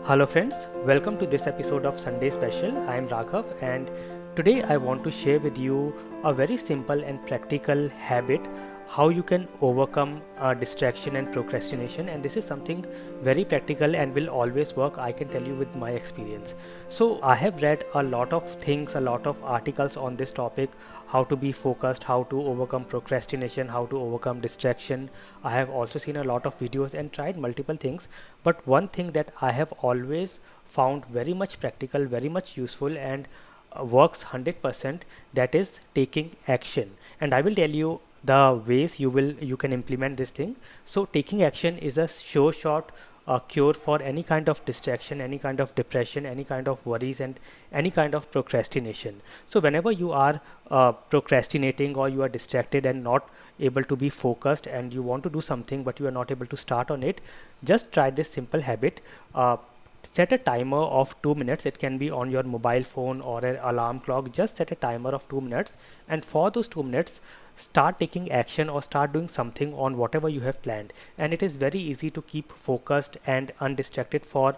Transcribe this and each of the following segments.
Hello friends, welcome to this episode of Sunday Special. I am Raghav and today I want to share with you a very simple and practical habit how you can overcome distraction and procrastination, and this is something very practical and will always work. I can tell you with my experience. So I have read a lot of things, a lot of articles on this topic, how to be focused, how to overcome procrastination, how to overcome distraction. I have also seen a lot of videos and tried multiple things, but one thing that I have always found very much practical, very much useful, and works 100%, that is taking action. And I will tell you the ways you can implement this thing. So taking action is a sure shot cure for any kind of distraction, any kind of depression, any kind of worries, and any kind of procrastination. So whenever you are procrastinating, or you are distracted and not able to be focused, and you want to do something but you are not able to start on it, just try this simple habit. Set a timer of 2 minutes. It can be on your mobile phone or an alarm clock. Just set a timer of 2 minutes, and for those 2 minutes start taking action or start doing something on whatever you have planned. And it is very easy to keep focused and undistracted for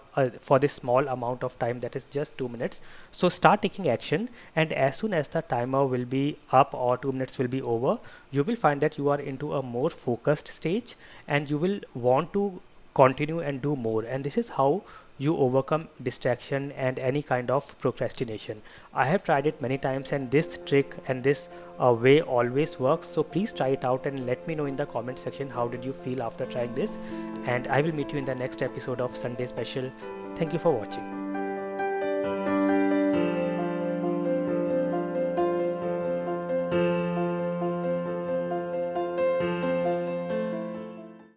this small amount of time, that is just 2 minutes. So start taking action, and as soon as the timer will be up or 2 minutes will be over, you will find that you are into a more focused stage and you will want to continue and do more. And this is how you overcome distraction and any kind of procrastination. I have tried it many times, and this trick and this way always works. So please try it out and let me know in the comment section how did you feel after trying this. And I will meet you in the next episode of Sunday Special. Thank you for watching.